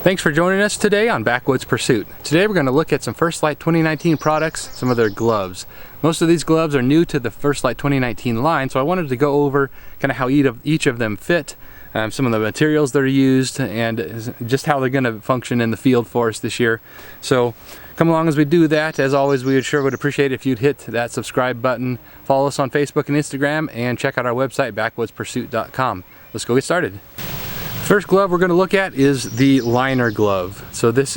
Thanks for joining us today on Backwoods Pursuit. Today we're going to look at some First Lite 2019 products, some of their gloves. Most of these gloves are new to the First Lite 2019 line, so I wanted to go over kind of how each of them fit, some of the materials that are used, and just how they're going to function in the field for us this year. So come along as we do that. As always, we sure would appreciate it if you'd hit that subscribe button, follow us on Facebook and Instagram, and check out our website, backwoodspursuit.com. Let's go get started. First glove we're going to look at is the liner glove. So this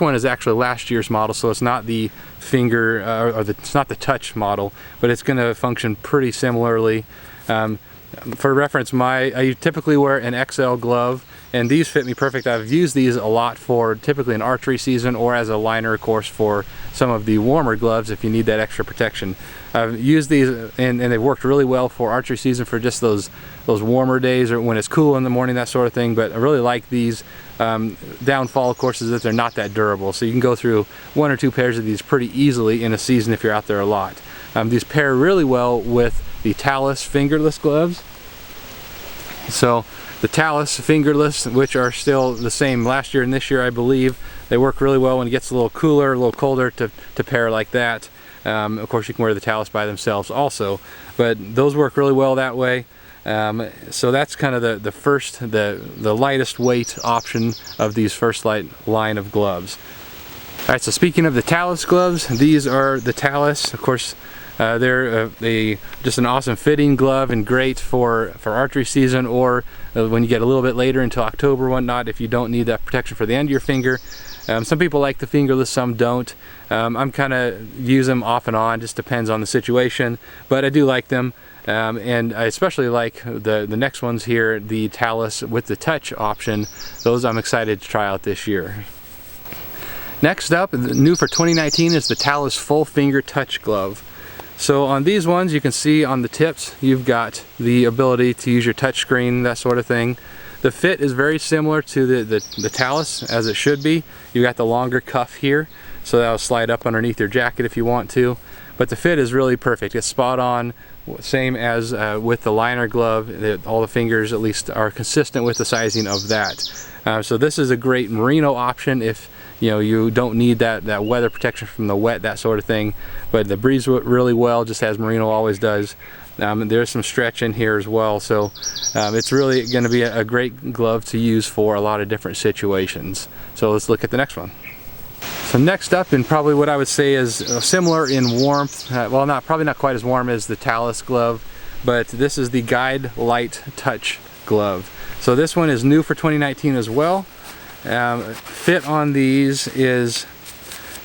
one is actually last year's model, so it's not the it's not the touch model, but it's going to function pretty similarly. For reference, I typically wear an XL glove, and these fit me perfect. I've used these a lot for typically an archery season or as a liner, of course, for some of the warmer gloves if you need that extra protection. I've used these and they've worked really well for archery season for just those warmer days or when it's cool in the morning, that sort of thing. But I really like these. Downfall, of course, is that they're not that durable, so you can go through one or two pairs of these pretty easily in a season if you're out there a lot. These pair really well with the Talus Fingerless gloves. So the Tallis Fingerless, which are still the same last year and this year, I believe, they work really well when it gets a little cooler, a little colder to pair like that. Of course, you can wear the Tallis by themselves also, but those work really well that way. So that's kind of the lightest weight option of these First Lite line of gloves. Alright, so speaking of the Tallis gloves, these are the Tallis. Of course, they're just an awesome fitting glove and great for archery season, or when you get a little bit later into October or whatnot, if you don't need that protection for the end of your finger. Some people like the fingerless, some don't. I'm kind of use them off and on, just depends on the situation, but I do like them. And I especially like the next ones here, the Tallis with the touch option. Those I'm excited to try out this year. Next up, new for 2019, is the Tallis full finger touch glove. So on these ones, you can see on the tips you've got the ability to use your touch screen, that sort of thing. The fit is very similar to the Tallis, as it should be. You've got the longer cuff here, so that'll slide up underneath your jacket if you want to. But the fit is really perfect. It's spot on, same as with the liner glove. All the fingers at least are consistent with the sizing of that. So this is a great merino option if you don't need that weather protection from the wet, that sort of thing. But the breathes really well, just as merino always does. There's some stretch in here as well, so it's really going to be a great glove to use for a lot of different situations. So let's look at the next one. So next up, and probably what I would say is similar in warmth, well, probably not quite as warm as the Tallis glove, but this is the Guide Lite Touch glove. So this one is new for 2019 as well. Fit on these is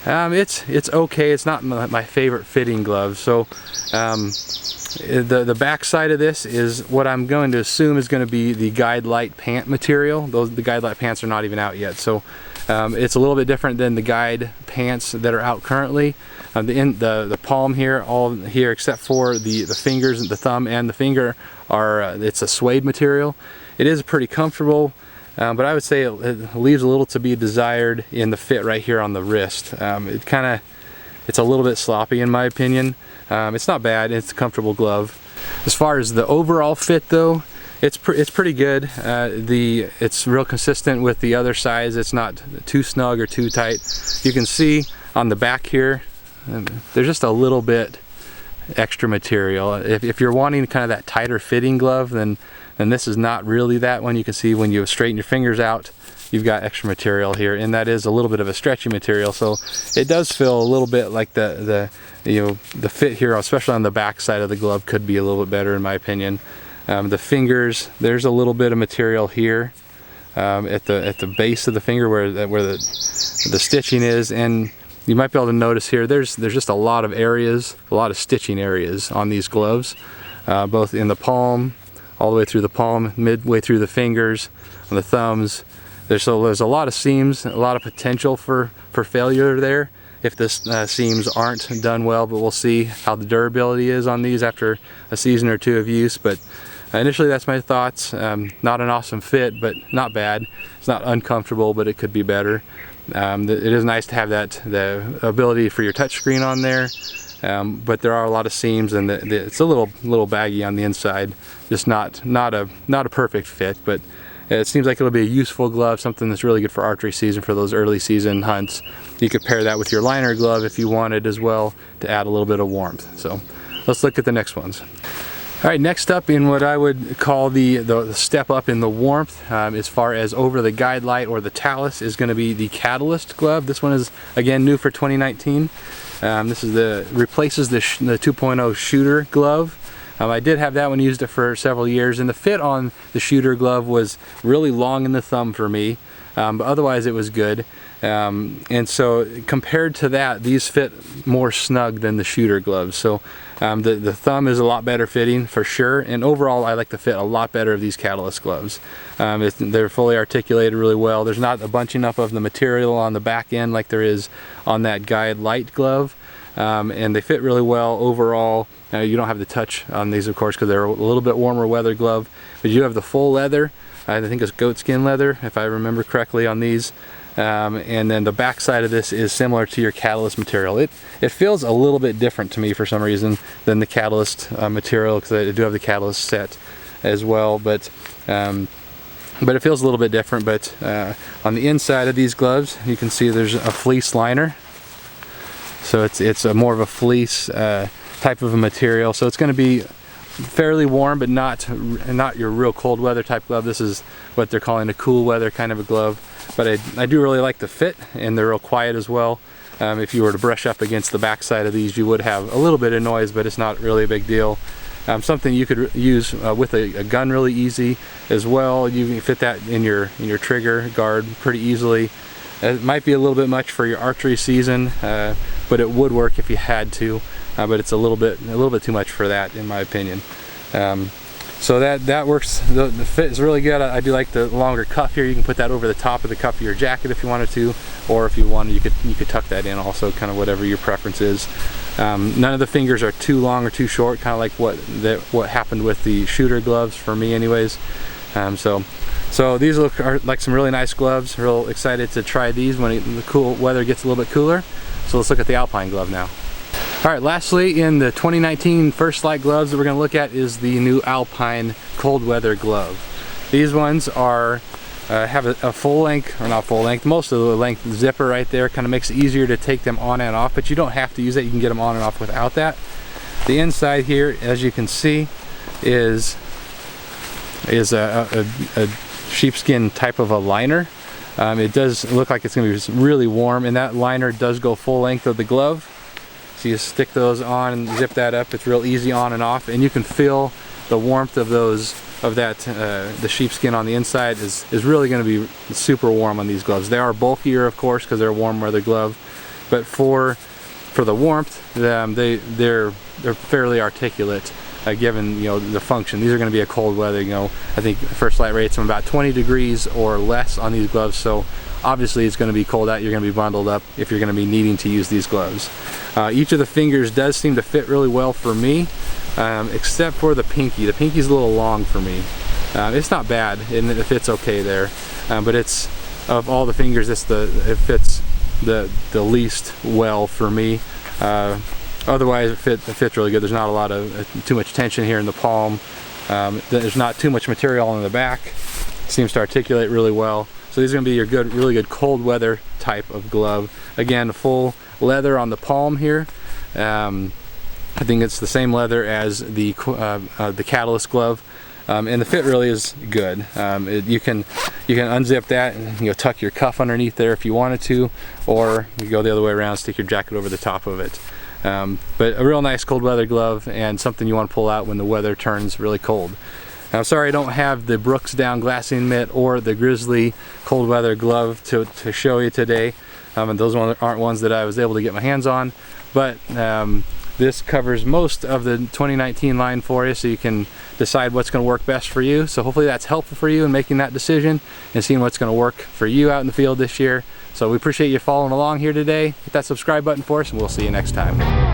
it's okay. It's not my favorite fitting glove. So the back side of this is what I'm going to assume is going to be the Guide Lite pant material. The Guide Lite pants are not even out yet, so it's a little bit different than the Guide pants that are out currently. The palm here, all here except for the fingers, the thumb and the finger, it's a suede material. It is pretty comfortable, but I would say it leaves a little to be desired in the fit right here on the wrist. It's a little bit sloppy in my opinion. It's not bad. It's a comfortable glove. As far as the overall fit though, it's pretty good. It's real consistent with the other size. It's not too snug or too tight. You can see on the back here, there's just a little bit extra material. If you're wanting kind of that tighter fitting glove, then this is not really that one. You can see when you straighten your fingers out, you've got extra material here, and that is a little bit of a stretchy material, so it does feel a little bit like the fit here, especially on the back side of the glove, could be a little bit better in my opinion. The fingers, there's a little bit of material here at the base of the finger where the stitching is, and you might be able to notice here there's just a lot of areas, a lot of stitching areas on these gloves, both in the palm, all the way through the palm, midway through the fingers, on the thumbs. There's a lot of seams, a lot of potential for failure there if the seams aren't done well, but we'll see how the durability is on these after a season or two of use. But initially that's my thoughts. Not an awesome fit, but not bad. It's not uncomfortable, but it could be better. It is nice to have the ability for your touchscreen on there, but there are a lot of seams, and it's a little baggy on the inside. Just not a perfect fit, but It seems like it'll be a useful glove, something that's really good for archery season, for those early season hunts. You could pair that with your liner glove if you wanted as well, to add a little bit of warmth. So let's look at the next ones. All right, next up in what I would call the step up in the warmth, as far as over the Guide Lite or the Talus, is going to be the Catalyst glove. This one is again new for 2019. This is replaces the 2.0 shooter glove. I did have that one, used it for several years, and the fit on the shooter glove was really long in the thumb for me, but otherwise it was good. And so compared to that, these fit more snug than the shooter gloves. So the thumb is a lot better fitting for sure, and overall I like the fit a lot better of these Catalyst gloves. They're fully articulated really well. There's not a bunching up of the material on the back end like there is on that Guide Lite glove, and they fit really well overall. You don't have the touch on these, of course, because they're a little bit warmer weather glove, but you have the full leather. I think it's goatskin leather if I remember correctly on these. And then the back side of this is similar to your Catalyst material. It feels a little bit different to me for some reason than the Catalyst material, because I do have the Catalyst set as well, but it feels a little bit different. But on the inside of these gloves, you can see there's a fleece liner, so it's more of a fleece type of a material, so it's going to be fairly warm, but not your real cold weather type glove. This is what they're calling a cool weather kind of a glove. But I do really like the fit, and they're real quiet as well. If you were to brush up against the back side of these, you would have a little bit of noise, but it's not really a big deal. Something you could use with a gun really easy as well. You can fit that in your trigger guard pretty easily. It might be a little bit much for your archery season, but it would work if you had to. But it's a little bit too much for that, in my opinion. So that works. The fit is really good. I do like the longer cuff here. You can put that over the top of the cuff of your jacket if you wanted to, or if you wanted, you could tuck that in also, kind of whatever your preference is. None of the fingers are too long or too short, kind of like what happened with the shooter gloves for me, anyways. So these are like some really nice gloves. Real excited to try these when the cool weather gets a little bit cooler. So let's look at the Alpine glove now. Alright, lastly in the 2019 First Lite gloves that we're going to look at is the new Alpine cold weather glove. These ones are have a full length, or not full length, most of the length zipper right there. Kind of makes it easier to take them on and off, but you don't have to use it. You can get them on and off without that. The inside here, as you can see, is a sheepskin type of a liner. It does look like it's going to be really warm, and that liner does go full length of the glove. So you stick those on and zip that up. It's real easy on and off, and you can feel the warmth of the sheepskin on the inside is really going to be super warm on these gloves. They are bulkier, of course, because they're a warm weather glove, but for the warmth, they're fairly articulate, given the function. These are going to be a cold weather. I think First Lite rates them about 20 degrees or less on these gloves, so obviously it's going to be cold out. You're going to be bundled up if you're going to be needing to use these gloves. Each of the fingers does seem to fit really well for me, except for the pinky. The pinky's a little long for me. It's not bad, and it fits okay there, but it's, of all the fingers, it fits the least well for me. Otherwise it fits really good. There's not a lot of too much tension here in the palm. There's not too much material on the back. It seems to articulate really well. So these are going to be your really good cold weather type of glove. Again, full leather on the palm here. I think it's the same leather as the Catalyst glove, and the fit really is good. You can unzip that and tuck your cuff underneath there if you wanted to, or you go the other way around, stick your jacket over the top of it. But a real nice cold weather glove, and something you want to pull out when the weather turns really cold. I'm sorry I don't have the Brooks down glassing mitt or the Grizzly cold weather glove to show you today. And those aren't ones that I was able to get my hands on, but this covers most of the 2019 line for you, so you can decide what's going to work best for you. So hopefully that's helpful for you in making that decision and seeing what's going to work for you out in the field this year. So we appreciate you following along here today. Hit that subscribe button for us, and we'll see you next time.